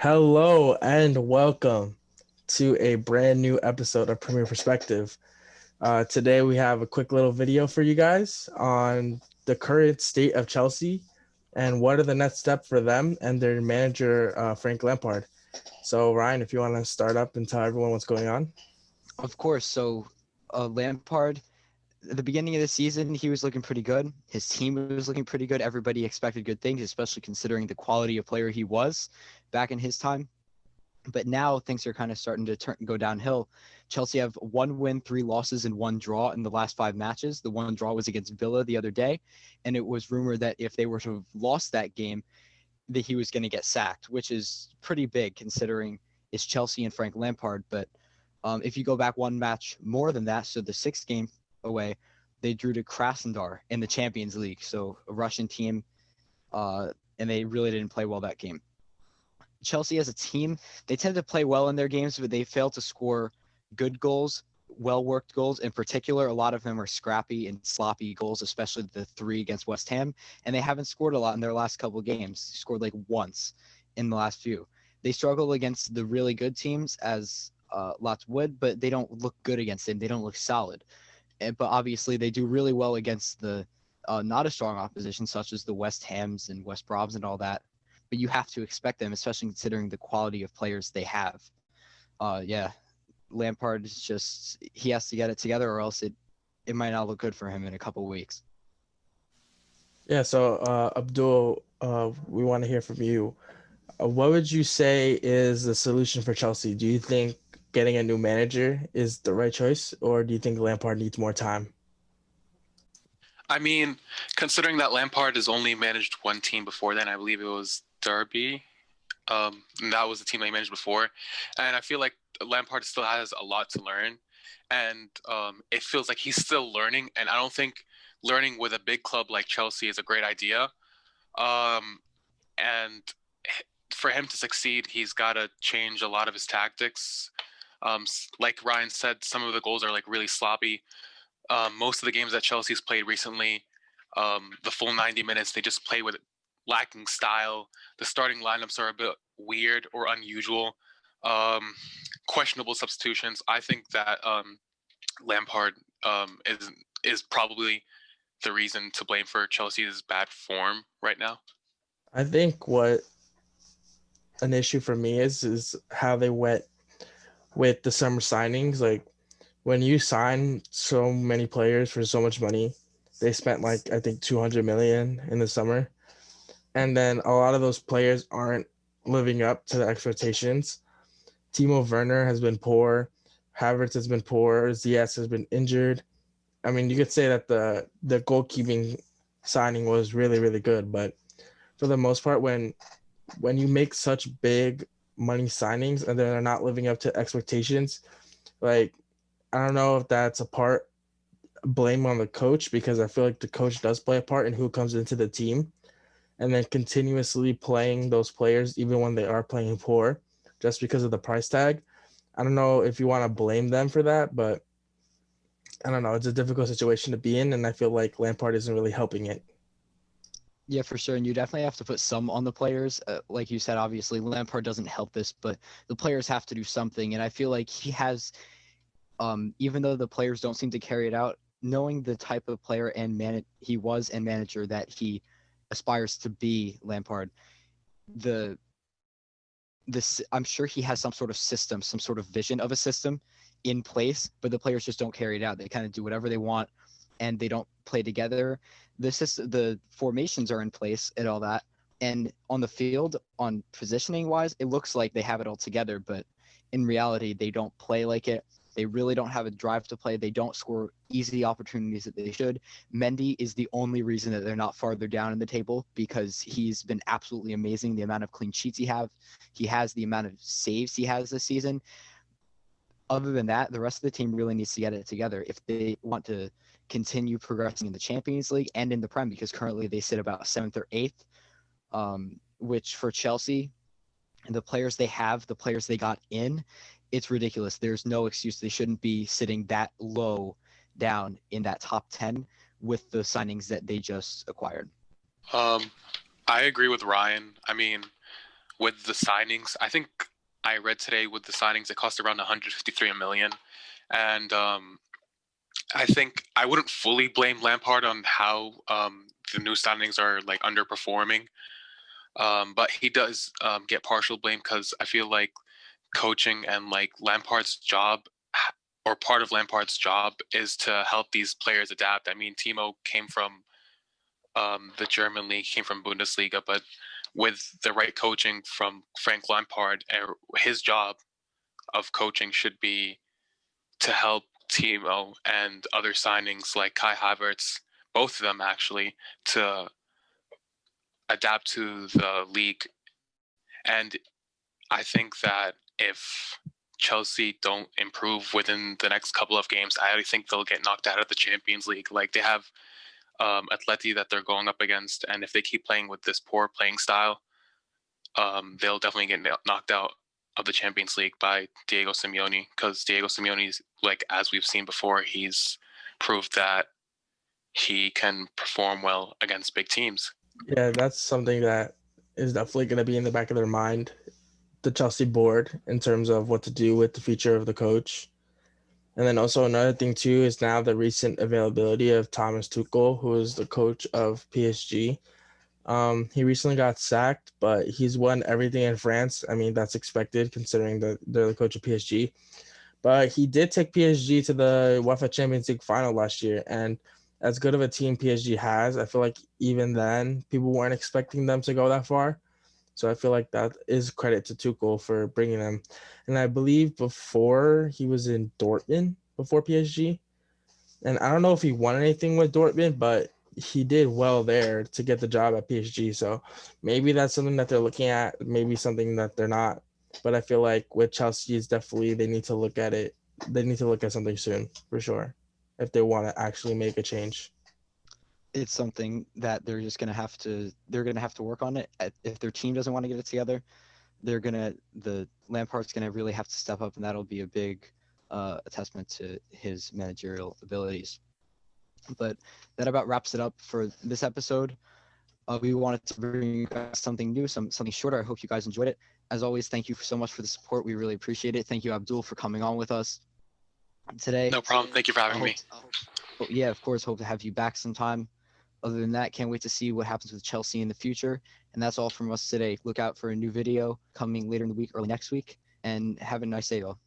Hello and welcome to a brand new episode of Premier Perspective. Today we have a quick little video for you guys on the current state of Chelsea and what are the next step for them and their manager, Frank Lampard. So Ryan, if you want to start up and tell everyone what's going on. Of course. Lampard, at the beginning of the season, he was looking pretty good. His team was looking pretty good. Everybody expected good things, especially considering the quality of player he was back in his time. But now things are kind of starting to go downhill. Chelsea have 1 win, 3 losses, and 1 draw in the last 5 matches. The one draw was against Villa the other day, and it was rumored that if they were to have lost that game, that he was going to get sacked, which is pretty big considering it's Chelsea and Frank Lampard. But if you go back one match more than that, so the sixth game away, they drew to Krasnodar in the Champions League, so a Russian team, and they really didn't play well that game. Chelsea as a team, they tend to play well in their games, but they fail to score good goals, well-worked goals. In particular, a lot of them are scrappy and sloppy goals, especially the 3 against West Ham, and they haven't scored a lot in their last couple of games. They scored like once in the last few. They struggle against the really good teams, as lots would, but they don't look good against them. They don't look solid. But obviously, they do really well against the not a strong opposition, such as the West Hams and West Broms and all that. But you have to expect them, especially considering the quality of players they have. Yeah, Lampard is just, he has to get it together, or else it might not look good for him in a couple of weeks. Yeah, so Abdul, we want to hear from you. What would you say is the solution for Chelsea? Do you think getting a new manager is the right choice, or do you think Lampard needs more time? I mean, considering that Lampard has only managed one team before then, I believe it was Derby. And that was the team that he managed before. And I feel like Lampard still has a lot to learn. And it feels like he's still learning. And I don't think learning with a big club like Chelsea is a great idea. And for him to succeed, he's got to change a lot of his tactics. Like Ryan said, some of the goals are like really sloppy. Most of the games that Chelsea's played recently, the full 90 minutes, they just play with lacking style. The starting lineups are a bit weird or unusual. Questionable substitutions. I think that Lampard is probably the reason to blame for Chelsea's bad form right now. I think what an issue for me is how they went with the summer signings. Like when you sign so many players for so much money, they spent like I think 200 million in the summer, and then a lot of those players aren't living up to the expectations. Timo Werner has been poor, Havertz has been poor, Ziyech has been injured. I mean, you could say that the goalkeeping signing was really good, but for the most part, when you make such big money signings and they're not living up to expectations, like I don't know if that's a part blame on the coach, because I feel like the coach does play a part in who comes into the team, and then continuously playing those players even when they are playing poor just because of the price tag. I don't know if you want to blame them for that, but I don't know. It's a difficult situation to be in, and I feel like Lampard isn't really helping it. Yeah, for sure. And you definitely have to put some on the players. Like you said, obviously, Lampard doesn't help this, but the players have to do something. And I feel like he has, even though the players don't seem to carry it out, knowing the type of player and he was and manager that he aspires to be, Lampard, the this I'm sure he has some sort of system, some sort of vision of a system in place, but the players just don't carry it out. They kind of do whatever they want, and they don't play together. The formations are in place and all that, and on the field, on positioning wise, it looks like they have it all together, but in reality, they don't play like it. They really don't have a drive to play. They don't score easy opportunities that they should. Mendy is the only reason that they're not farther down in the table, because he's been absolutely amazing. The amount of clean sheets he has, the amount of saves he has this season. Other than that, the rest of the team really needs to get it together if they want to continue progressing in the Champions League and in the Prem, because currently they sit about 7th or 8th, which for Chelsea, and the players they have, the players they got in, it's ridiculous. There's no excuse. They shouldn't be sitting that low down in that top 10 with the signings that they just acquired. I agree with Ryan. I mean, with the signings. I think I read today with the signings it cost around 153 million, and I think I wouldn't fully blame Lampard on how the new signings are like underperforming, but he does get partial blame because I feel like coaching and like Lampard's job or part of Lampard's job is to help these players adapt. I mean, Timo came from the German league, came from Bundesliga, but with the right coaching from Frank Lampard, his job of coaching should be to help Timo and other signings like Kai Havertz, both of them actually, to adapt to the league. And I think that if Chelsea don't improve within the next couple of games, I think they'll get knocked out of the Champions League. Like they have Atleti that they're going up against, and if they keep playing with this poor playing style, they'll definitely get knocked out of the Champions League by Diego Simeone, because Diego Simeone's, like, as we've seen before, he's proved that he can perform well against big teams. Yeah, that's something that is definitely going to be in the back of their mind, the Chelsea board, in terms of what to do with the future of the coach. And then also another thing too is now the recent availability of Thomas Tuchel, who is the coach of PSG. He recently got sacked, but he's won everything in France. I mean, that's expected considering that they're the coach of PSG. But he did take PSG to the UEFA Champions League final last year, and as good of a team PSG has, I feel like even then people weren't expecting them to go that far. So I feel like that is credit to Tuchel for bringing them. And I believe before he was in Dortmund before PSG, and I don't know if he won anything with Dortmund, but he did well there to get the job at PSG. So maybe that's something that they're looking at, maybe something that they're not. But I feel like with Chelsea, it's definitely they need to look at it. They need to look at something soon for sure if they want to actually make a change. It's something that they're just gonna have to work on it. If their team doesn't want to get it together, the Lampard's gonna really have to step up, and that'll be a big testament to his managerial abilities. But that about wraps it up for this episode. We wanted to bring you guys something new, something shorter. I hope you guys enjoyed it. As always, thank you so much for the support. We really appreciate it. Thank you, Abdul, for coming on with us today. No problem. Thank you for having me. Yeah, of course. Hope to have you back sometime. Other than that, can't wait to see what happens with Chelsea in the future. And that's all from us today. Look out for a new video coming later in the week, early next week. And have a nice day, all.